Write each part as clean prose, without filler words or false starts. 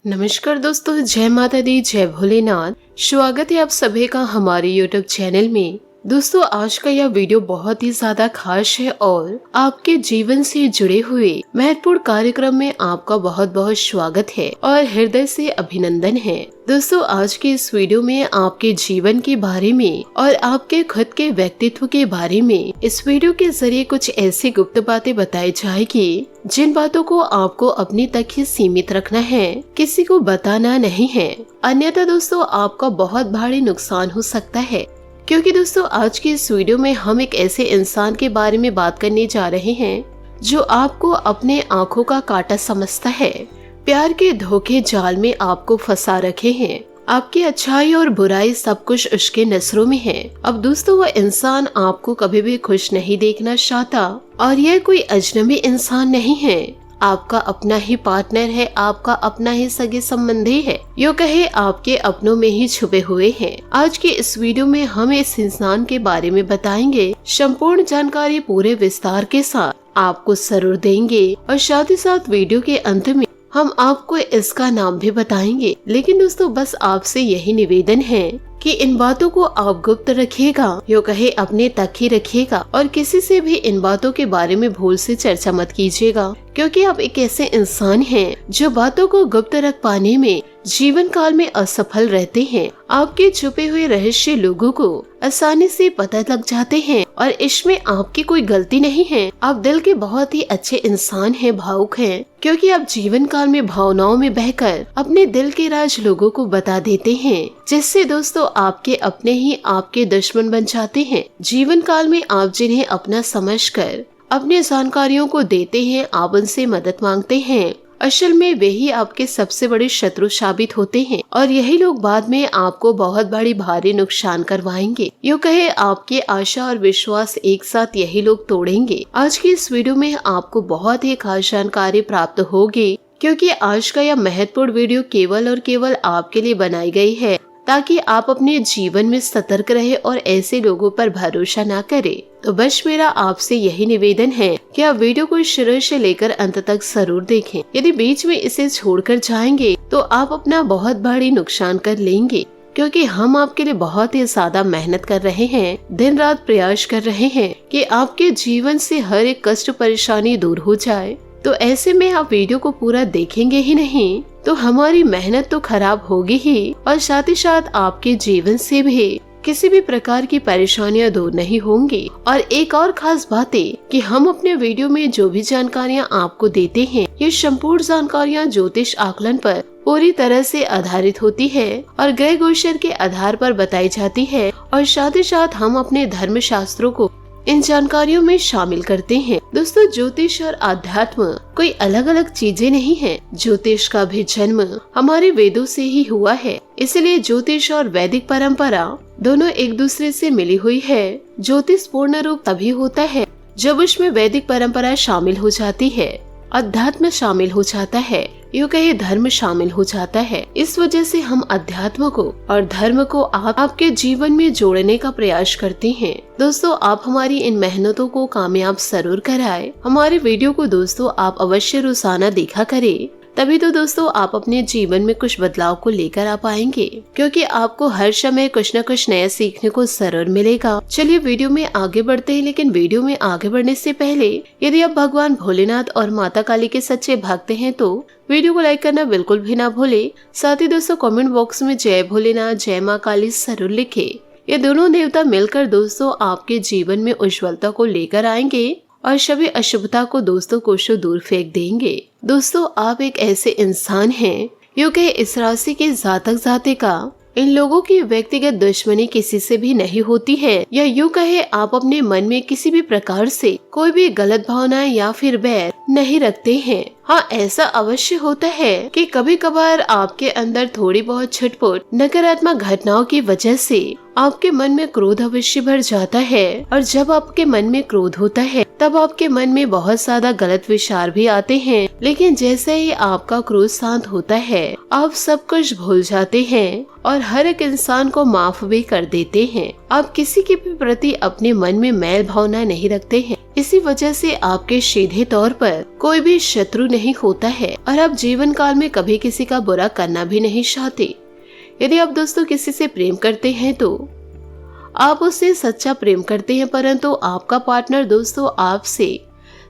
नमस्कार दोस्तों, जय माता दी, जय भोलेनाथ। स्वागत है आप सभी का हमारे यूट्यूब चैनल में। दोस्तों, आज का यह वीडियो बहुत ही ज्यादा खास है और आपके जीवन से जुड़े हुए महत्वपूर्ण कार्यक्रम में आपका बहुत बहुत स्वागत है और हृदय से अभिनंदन है। दोस्तों, आज के इस वीडियो में आपके जीवन के बारे में और आपके खुद के व्यक्तित्व के बारे में इस वीडियो के जरिए कुछ ऐसी गुप्त बातें बताई जाएगी जिन बातों को आपको अपने तक ही सीमित रखना है, किसी को बताना नहीं है, अन्यथा दोस्तों आपका बहुत भारी नुकसान हो सकता है। क्योंकि दोस्तों, आज की इस वीडियो में हम एक ऐसे इंसान के बारे में बात करने जा रहे हैं जो आपको अपने आंखों का कांटा समझता है, प्यार के धोखे जाल में आपको फंसा रखे हैं। आपकी अच्छाई और बुराई सब कुछ उसके नजरों में है। अब दोस्तों, वह इंसान आपको कभी भी खुश नहीं देखना चाहता और यह कोई अजनबी इंसान नहीं है, आपका अपना ही पार्टनर है, आपका अपना ही सगे संबंधी है, यो कहे आपके अपनों में ही छुपे हुए हैं। आज के इस वीडियो में हम इस इंसान के बारे में बताएंगे, संपूर्ण जानकारी पूरे विस्तार के साथ आपको जरूर देंगे और साथ ही साथ वीडियो के अंत में हम आपको इसका नाम भी बताएंगे। लेकिन दोस्तों, बस आपसे यही निवेदन है कि इन बातों को आप गुप्त रखिएगा, यो कहे अपने तक ही रखिएगा और किसी से भी इन बातों के बारे में भूल से चर्चा मत कीजिएगा, क्योंकि आप एक ऐसे इंसान हैं जो बातों को गुप्त रख पाने में जीवन काल में असफल रहते हैं। आपके छुपे हुए रहस्य लोगों को आसानी से पता लग जाते हैं और इसमें आपकी कोई गलती नहीं है। आप दिल के बहुत ही अच्छे इंसान हैं, भावुक हैं, क्योंकि आप जीवन काल में भावनाओं में बहकर अपने दिल के राज लोगों को बता देते हैं, जिससे दोस्तों आपके अपने ही आपके दुश्मन बन जाते हैं। जीवन काल में आप जिन्हें अपना समझकर अपनी जानकारियों को देते हैं, आप उनसे मदद मांगते हैं, असल में वे ही आपके सबसे बड़े शत्रु साबित होते हैं और यही लोग बाद में आपको बहुत बड़ी भारी नुकसान करवाएंगे। यूँ कहे आपकी आशा और विश्वास एक साथ यही लोग तोड़ेंगे। आज की इस वीडियो में आपको बहुत ही खास जानकारी प्राप्त होगी, क्योंकि आज का यह महत्वपूर्ण वीडियो केवल और केवल आपके लिए बनाई गई है ताकि आप अपने जीवन में सतर्क रहे और ऐसे लोगों पर भरोसा ना करें। तो बस मेरा आपसे यही निवेदन है कि आप वीडियो को शुरू से लेकर अंत तक जरूर देखें। यदि बीच में इसे छोड़कर जाएंगे तो आप अपना बहुत भारी नुकसान कर लेंगे, क्योंकि हम आपके लिए बहुत ही ज्यादा मेहनत कर रहे हैं, दिन रात प्रयास कर रहे हैं कि आपके जीवन से हर एक कष्ट परेशानी दूर हो जाए। तो ऐसे में आप वीडियो को पूरा देखेंगे ही नहीं तो हमारी मेहनत तो खराब होगी ही और साथ ही साथ आपके जीवन से भी किसी भी प्रकार की परेशानियां दूर नहीं होंगी। और एक और खास बात है कि हम अपने वीडियो में जो भी जानकारियां आपको देते हैं, ये संपूर्ण जानकारियां ज्योतिष आकलन पर पूरी तरह से आधारित होती है और ग्रह गोचर के आधार पर बताई जाती है और साथ ही साथ हम अपने धर्म शास्त्रों को इन जानकारियों में शामिल करते हैं। दोस्तों, ज्योतिष और आध्यात्म कोई अलग अलग चीजें नहीं है। ज्योतिष का भी जन्म हमारे वेदों से ही हुआ है, इसलिए ज्योतिष और वैदिक परंपरा दोनों एक दूसरे से मिली हुई है। ज्योतिष पूर्ण रूप तभी होता है जब उसमें वैदिक परंपरा शामिल हो जाती है, अध्यात्म शामिल हो जाता है, यूँ कहे धर्म शामिल हो जाता है। इस वजह से हम अध्यात्म को और धर्म को आपके जीवन में जोड़ने का प्रयास करते हैं। दोस्तों, आप हमारी इन मेहनतों को कामयाब जरूर कराएं। हमारे वीडियो को दोस्तों आप अवश्य रोजाना देखा करें, तभी तो दोस्तों आप अपने जीवन में कुछ बदलाव को लेकर आ पाएंगे, क्योंकि आपको हर समय कुछ न कुछ नया सीखने को जरूर मिलेगा। चलिए वीडियो में आगे बढ़ते हैं, लेकिन वीडियो में आगे बढ़ने से पहले यदि आप भगवान भोलेनाथ और माता काली के सच्चे भक्त हैं तो वीडियो को लाइक करना बिल्कुल भी ना भूले। साथ ही दोस्तों कमेंट बॉक्स में जय भोलेनाथ जय माँ काली जरूर लिखे। ये दोनों देवता मिलकर दोस्तों आपके जीवन में उज्ज्वलता को लेकर आएंगे और सभी अशुभता को दोस्तों कोसों दूर फेंक देंगे। दोस्तों, आप एक ऐसे इंसान हैं, यूँ कहे इस राशि के जातक जातिका इन लोगों की व्यक्तिगत दुश्मनी किसी से भी नहीं होती है, या यूँ कहे आप अपने मन में किसी भी प्रकार से कोई भी गलत भावनाएं या फिर बैर नहीं रखते हैं। हाँ, ऐसा अवश्य होता है कि कभी कभार आपके अंदर थोड़ी बहुत छुटपुट नकारात्मक घटनाओं की वजह से आपके मन में क्रोध अवश्य भर जाता है, और जब आपके मन में क्रोध होता है तब आपके मन में बहुत ज्यादा गलत विचार भी आते हैं। लेकिन जैसे ही आपका क्रोध शांत होता है, आप सब कुछ भूल जाते हैं और हर एक इंसान को माफ भी कर देते हैं। आप किसी के भी प्रति अपने मन में मैल भावना नहीं रखते हैं, इसी वजह से आपके सीधे तौर पर कोई भी शत्रु नहीं होता है और आप जीवन काल में कभी किसी का बुरा करना भी नहीं चाहते। यदि आप दोस्तों किसी से प्रेम करते हैं तो आप उससे सच्चा प्रेम करते हैं, परंतु आपका पार्टनर दोस्तों आपसे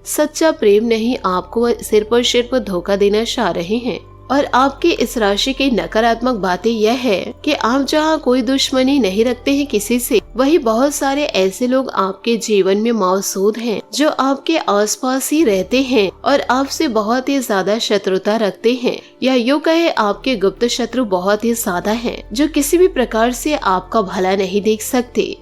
सच्चा प्रेम नहीं, आपको सिर्फ और सिर्फ धोखा देना चाह रहे हैं। और आपकी इस राशि की नकारात्मक बातें यह है कि आप जहां कोई दुश्मनी नहीं रखते हैं किसी से, वही बहुत सारे ऐसे लोग आपके जीवन में मौजूद हैं जो आपके आसपास ही रहते हैं और आपसे बहुत ही ज्यादा शत्रुता रखते हैं, या यूँ कहे आपके गुप्त शत्रु बहुत ही ज्यादा हैं जो किसी भी प्रकार से आपका भला नहीं देख सकते।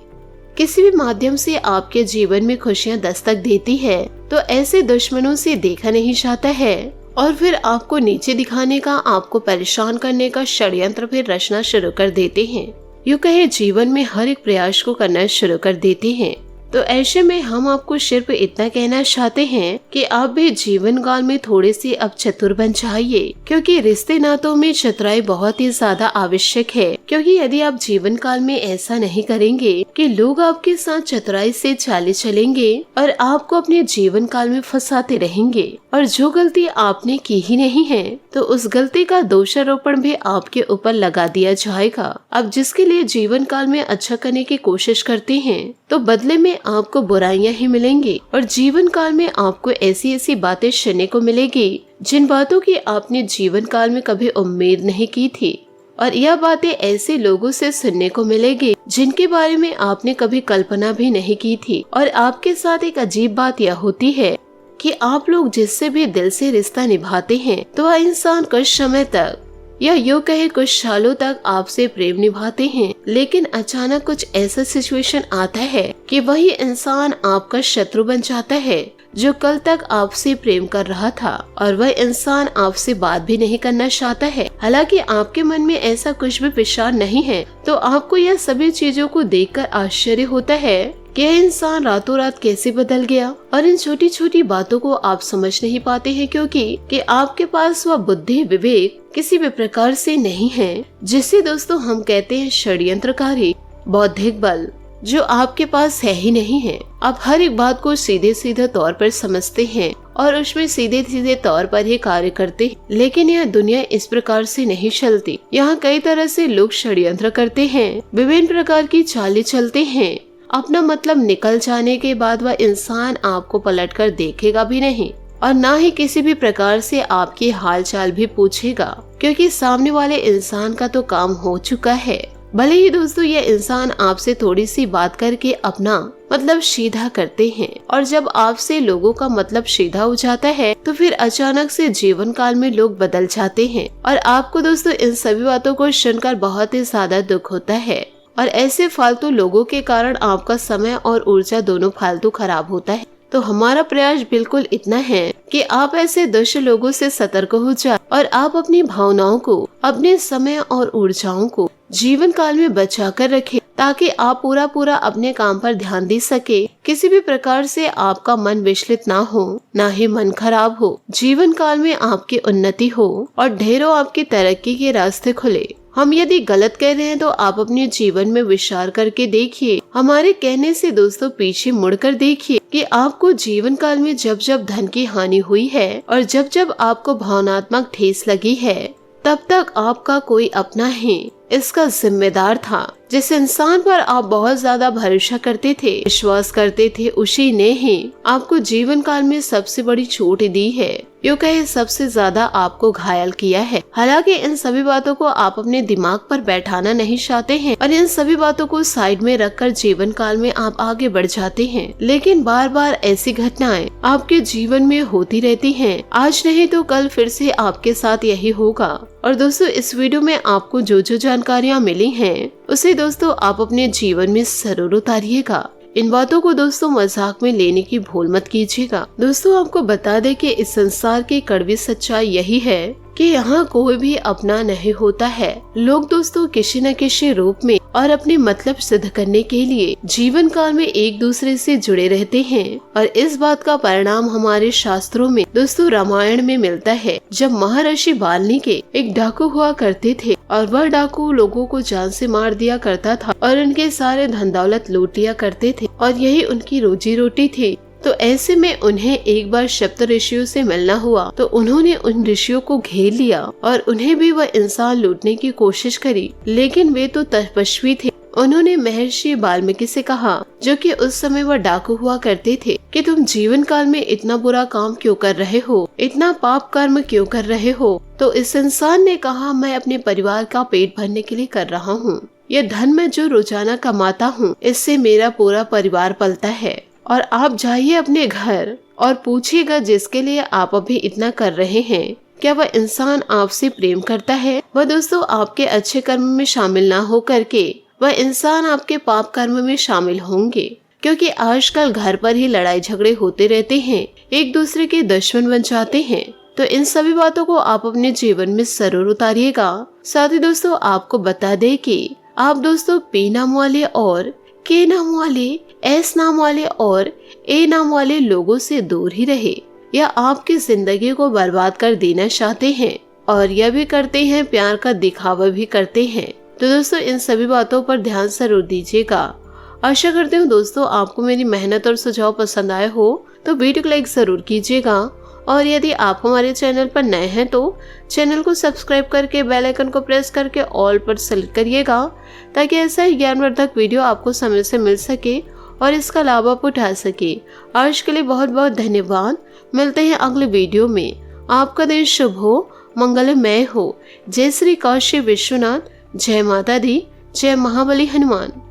किसी भी माध्यम से आपके जीवन में खुशियाँ दस्तक देती है तो ऐसे दुश्मनों से देखा नहीं जाता है और फिर आपको नीचे दिखाने का, आपको परेशान करने का षड्यंत्र फिर रचना शुरू कर देते हैं। यूँ कहे जीवन में हर एक प्रयास को करना शुरू कर देते हैं। तो ऐसे में हम आपको सिर्फ इतना कहना चाहते हैं कि आप भी जीवन काल में थोड़े से अब चतुर बन जाइए, क्योंकि रिश्ते नातों में चतुराई बहुत ही ज्यादा आवश्यक है। क्योंकि यदि आप जीवन काल में ऐसा नहीं करेंगे कि लोग आपके साथ चतुराई से चाले चलेंगे और आपको अपने जीवन काल में फंसाते रहेंगे, और जो गलती आपने की ही नहीं है तो उस गलती का दोषारोपण भी आपके ऊपर लगा दिया जाएगा। अब जिसके लिए जीवन काल में अच्छा करने की कोशिश करते हैं तो बदले में आपको बुराइयां ही मिलेंगी, और जीवन काल में आपको ऐसी ऐसी बातें सुनने को मिलेगी जिन बातों की आपने जीवन काल में कभी उम्मीद नहीं की थी। और यह बातें ऐसे लोगों से सुनने को मिलेगी जिनके बारे में आपने कभी कल्पना भी नहीं की थी। और आपके साथ एक अजीब बात यह होती है कि आप लोग जिससे भी दिल से रिश्ता निभाते हैं तो वह इंसान कुछ समय तक या यूँ कहे कुछ सालों तक आपसे प्रेम निभाते हैं, लेकिन अचानक कुछ ऐसा सिचुएशन आता है कि वही इंसान आपका शत्रु बन जाता है जो कल तक आपसे प्रेम कर रहा था, और वह इंसान आपसे बात भी नहीं करना चाहता है। हालांकि आपके मन में ऐसा कुछ भी विचार नहीं है, तो आपको यह सभी चीजों को देखकर आश्चर्य होता है कि यह इंसान रातों रात कैसे बदल गया। और इन छोटी छोटी बातों को आप समझ नहीं पाते हैं क्योंकि आपके पास वह बुद्धि विवेक किसी भी प्रकार से नहीं है, जिसे दोस्तों हम कहते हैं षड्यंत्रकारी बौद्धिक बल, जो आपके पास है ही नहीं है। आप हर एक बात को सीधे सीधे तौर पर समझते हैं और उसमें सीधे सीधे तौर पर ही कार्य करते हैं, लेकिन यह दुनिया इस प्रकार से नहीं चलती। यहाँ कई तरह से लोग षड्यंत्र करते हैं, विभिन्न प्रकार की चालें चलते हैं। अपना मतलब निकल जाने के बाद वह इंसान आपको पलटकर देखेगा भी नहीं और ना ही किसी भी प्रकार से आपकी हालचाल भी पूछेगा, क्योंकि सामने वाले इंसान का तो काम हो चुका है। भले ही दोस्तों यह इंसान आपसे थोड़ी सी बात करके अपना मतलब सीधा करते हैं, और जब आपसे लोगों का मतलब सीधा हो जाता है तो फिर अचानक से जीवन काल में लोग बदल जाते हैं। और आपको दोस्तों इन सभी बातों को सुनकर बहुत ही ज्यादा दुख होता है, और ऐसे फालतू लोगों के कारण आपका समय और ऊर्जा दोनों फालतू खराब होता है। तो हमारा प्रयास बिल्कुल इतना है कि आप ऐसे दुष्ट लोगों से सतर्क हो जाए और आप अपनी भावनाओं को, अपने समय और ऊर्जाओं को जीवन काल में बचा कर रखें, ताकि आप पूरा अपने काम पर ध्यान दे सके। किसी भी प्रकार से आपका मन विचलित ना हो, ना ही मन खराब हो। जीवन काल में आपकी उन्नति हो और ढेरों आपकी तरक्की के रास्ते खुले। हम यदि गलत कह रहे हैं तो आप अपने जीवन में विचार करके देखिए। हमारे कहने से दोस्तों पीछे मुड़कर देखिए कि आपको जीवन काल में जब जब धन की हानि हुई है और जब जब आपको भावनात्मक ठेस लगी है, तब तक आपका कोई अपना ही इसका जिम्मेदार था। जिस इंसान पर आप बहुत ज्यादा भरोसा करते थे, विश्वास करते थे, उसी ने ही आपको जीवन काल में सबसे बड़ी चोट दी है, यूँ कहे सबसे ज्यादा आपको घायल किया है। हालांकि इन सभी बातों को आप अपने दिमाग पर बैठाना नहीं चाहते हैं और इन सभी बातों को साइड में रखकर जीवन काल में आप आगे बढ़ जाते हैं, लेकिन बार बार ऐसी घटनाएं आपके जीवन में होती रहती हैं। आज नहीं तो कल फिर से आपके साथ यही होगा। और दोस्तों इस वीडियो में आपको जो जो जानकारियाँ मिली हैं उसे दोस्तों आप अपने जीवन में जरूर उतारिएगा। इन बातों को दोस्तों मजाक में लेने की भूल मत कीजिएगा। दोस्तों आपको बता दें कि इस संसार की कड़वी सच्चाई यही है कि यहाँ कोई भी अपना नहीं होता है। लोग दोस्तों किसी न किसी रूप में और अपने मतलब सिद्ध करने के लिए जीवन काल में एक दूसरे से जुड़े रहते हैं, और इस बात का परिणाम हमारे शास्त्रों में दोस्तों रामायण में मिलता है। जब महर्षि वाल्मीकि एक डाकू हुआ करते थे और वह डाकू लोगों को जान से मार दिया करता था और उनके सारे धन दौलत लूट लिया करते थे और यही उनकी रोजी रोटी थी। तो ऐसे में उन्हें एक बार सप्त ऋषियों से मिलना हुआ तो उन्होंने उन ऋषियों को घेर लिया और उन्हें भी वह इंसान लूटने की कोशिश करी, लेकिन वे तो तपस्वी थे। उन्होंने महर्षि वाल्मीकि से कहा, जो कि उस समय वह डाकू हुआ करते थे, कि तुम जीवन काल में इतना बुरा काम क्यों कर रहे हो, इतना पाप कर्म क्यों कर रहे हो। तो इस इंसान ने कहा, मैं अपने परिवार का पेट भरने के लिए कर रहा हूँ। यह धन मैं जो रोजाना कमाता हूँ, इससे मेरा पूरा परिवार पलता है। और आप जाइए अपने घर और पूछिएगा जिसके लिए आप अभी इतना कर रहे हैं, क्या वह इंसान आपसे प्रेम करता है। वह दोस्तों आपके अच्छे कर्म में शामिल ना हो करके वह इंसान आपके पाप कर्म में शामिल होंगे, क्योंकि आजकल घर पर ही लड़ाई झगड़े होते रहते हैं, एक दूसरे के दुश्मन बन जाते हैं। तो इन सभी बातों को आप अपने जीवन में जरूर उतारिएगा। साथ ही दोस्तों आपको बता दे कि आप दोस्तों P नाम वाले और K नाम वाले, S नाम वाले और A नाम वाले लोगों से दूर ही रहे, या आपकी जिंदगी को बर्बाद कर देना चाहते हैं और यह भी करते हैं, प्यार का दिखावा भी करते हैं। तो दोस्तों इन सभी बातों पर ध्यान जरूर दीजिएगा। आशा करती हूँ दोस्तों आपको मेरी मेहनत और सुझाव पसंद आए हो तो वीडियो को लाइक जरूर कीजिएगा, और यदि आप हमारे चैनल पर नए हैं तो चैनल को सब्सक्राइब करके बेल आइकन को प्रेस करके ऑल पर सेलेक्ट करिएगा, ताकि ऐसा ही ज्ञानवर्धक वीडियो आपको समय से मिल सके और इसका लाभ आप उठा सके। आज के लिए बहुत बहुत धन्यवाद। मिलते हैं अगले वीडियो में। आपका दिन शुभ हो, मंगलमय हो। जय श्री काशी विश्वनाथ, जय माता दी, जय महाबली हनुमान।